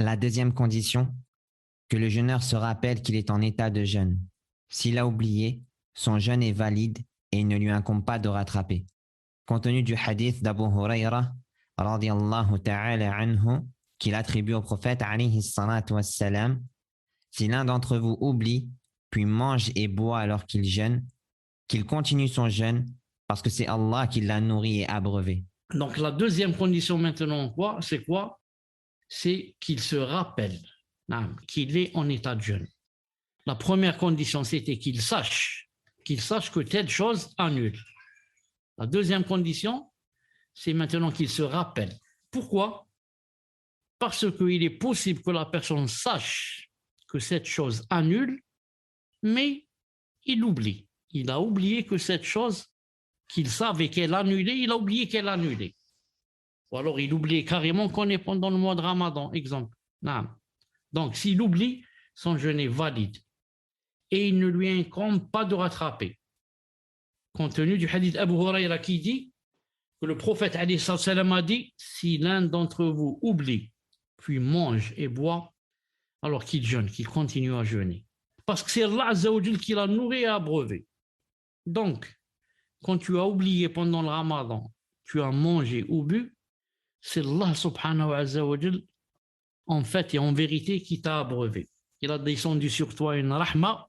La deuxième condition, que le jeûneur se rappelle qu'il est en état de jeûne. S'il a oublié, son jeûne est valide et il ne lui incombe pas de rattraper. Compte tenu du hadith d'Abu Huraira, radiyallahu ta'ala anhu, qu'il attribue au prophète, alayhi salatu wassalam, si l'un d'entre vous oublie, puis mange et boit alors qu'il jeûne, qu'il continue son jeûne, parce que c'est Allah qui l'a nourri et abreuvé. Donc la deuxième condition maintenant, c'est quoi? C'est qu'il se rappelle qu'il est en état de jeûne. La première condition, c'était qu'il sache que telle chose annule. La deuxième condition, c'est maintenant qu'il se rappelle. Pourquoi? Parce qu'il est possible que la personne sache que cette chose annule, mais il oublie. Il a oublié que cette chose qu'il savait qu'elle annulait, il a oublié qu'elle annulait. Ou alors il oublie carrément qu'on est pendant le mois de Ramadan, exemple. Donc s'il oublie, son jeûne est valide. Et il ne lui incombe pas de rattraper. Compte tenu du hadith Abu Huraira qui dit que le prophète a dit, si l'un d'entre vous oublie, puis mange et boit, alors qu'il jeûne, qu'il continue à jeûner. Parce que c'est Allah Azza wa Jal qui l'a nourri et abreuvé. Donc, quand tu as oublié pendant le Ramadan, tu as mangé ou bu, c'est Allah subhanahu wa ta'ala en fait et en vérité qui t'a abreuvé. Il a descendu sur toi une rahma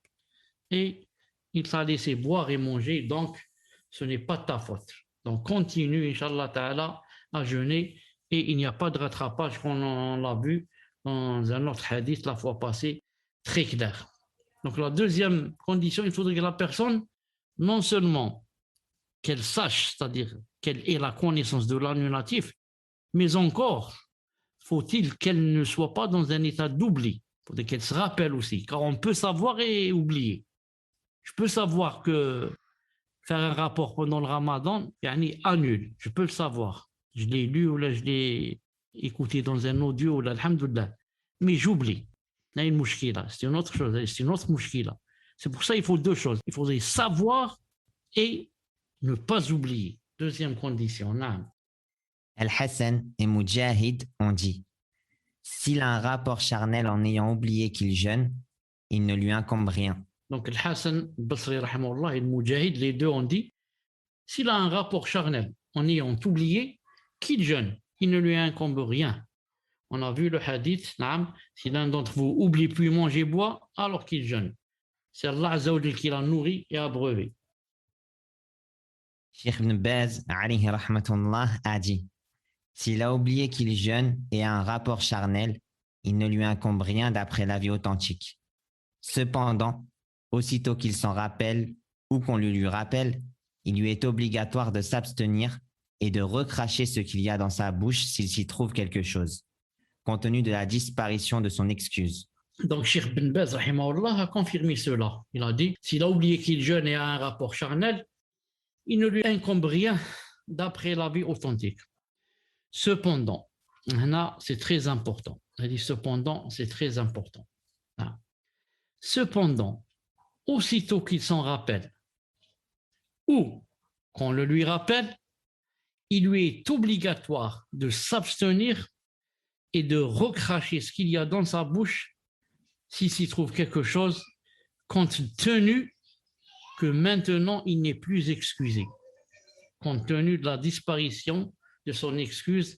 et il t'a laissé boire et manger, donc ce n'est pas ta faute. Donc continue, Inch'Allah ta'ala, à jeûner et il n'y a pas de rattrapage, comme on l'a vu dans un autre hadith la fois passée, très clair. Donc la deuxième condition, il faudrait que la personne, non seulement qu'elle sache, c'est-à-dire qu'elle ait la connaissance de l'annulatif, mais encore, faut-il qu'elle ne soit pas dans un état d'oubli, faut-il qu'elle se rappelle aussi, car on peut savoir et oublier. Je peux savoir que faire un rapport pendant le Ramadan, annule, je peux le savoir. Je l'ai lu ou là je l'ai écouté dans un audio, ou là, alhamdoulilah, mais j'oublie. Là, une mouchkila, c'est une autre chose, c'est une autre mouchkila. C'est pour ça qu'il faut deux choses. Il faudrait savoir et ne pas oublier. Deuxième condition. Al-Hassan et Mujahid ont dit, s'il a un rapport charnel en ayant oublié qu'il jeûne, il ne lui incombe rien. Donc Al-Hassan, Basri, rahimahullah, et Mujahid, les deux ont dit, s'il a un rapport charnel en ayant oublié qu'il jeûne, il ne lui incombe rien. On a vu le hadith, si l'un d'entre vous oublie puis mange et boit alors qu'il jeûne. C'est Allah Azza wa Jal qui l'a nourri et abreuvé. Cheikh Ibn Baz, alayhi rahmatullah, a dit, s'il a oublié qu'il jeûne et a un rapport charnel, il ne lui incombe rien d'après l'avis authentique. Cependant, aussitôt qu'il s'en rappelle ou qu'on lui rappelle, il lui est obligatoire de s'abstenir et de recracher ce qu'il y a dans sa bouche s'il s'y trouve quelque chose, compte tenu de la disparition de son excuse. Donc, Cheikh Ibn Baz, rahimahullah, a confirmé cela. Il a dit, s'il a oublié qu'il jeûne et a un rapport charnel, il ne lui incombe rien d'après l'avis authentique. Cependant, là, c'est très important. Il a dit cependant, c'est très important. Cependant, aussitôt qu'il s'en rappelle, ou qu'on le lui rappelle, il lui est obligatoire de s'abstenir et de recracher ce qu'il y a dans sa bouche s'il s'y trouve quelque chose, compte tenu que maintenant il n'est plus excusé, compte tenu de la disparition de son excuse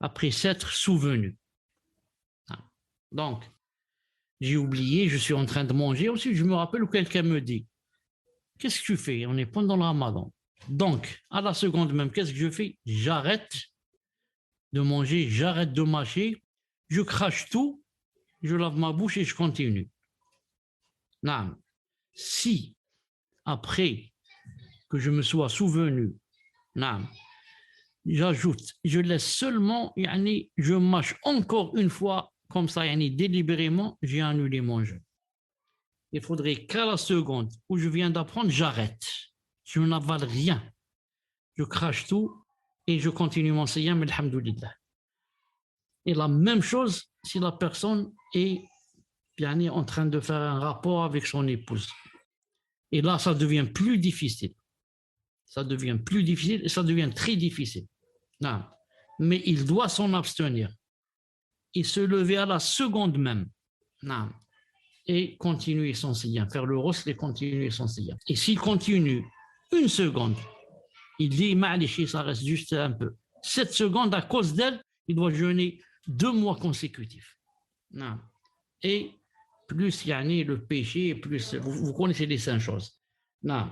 après s'être souvenu. Donc, j'ai oublié, je suis en train de manger, ensuite je me rappelle où quelqu'un me dit, qu'est-ce que tu fais? On est pendant le Ramadan. Donc, à la seconde même, qu'est-ce que je fais? J'arrête de manger, j'arrête de mâcher, je crache tout, je lave ma bouche et je continue. Non. Si, après que je me sois souvenu, non, j'ajoute, je laisse seulement, je mâche encore une fois, comme ça, délibérément, j'ai annulé mon jeûne. Il faudrait qu'à la seconde où je viens d'apprendre, j'arrête. Je n'avale rien. Je crache tout et je continue mon siyam, alhamdoulilah. Et la même chose si la personne est en train de faire un rapport avec son épouse. Et là, ça devient plus difficile. Ça devient plus difficile et ça devient très difficile. Non. Mais il doit s'en abstenir. et se lever à la seconde même. Naam. Et continuer son siyam, faire le ghusl et continuer son siyam. Et s'il continue une seconde, il dit, ma'alichi, ça reste juste un peu. 7 secondes, à cause d'elle, il doit jeûner 2 mois consécutifs. Non. Et plus yani, le péché, plus vous connaissez les 5 choses. Non.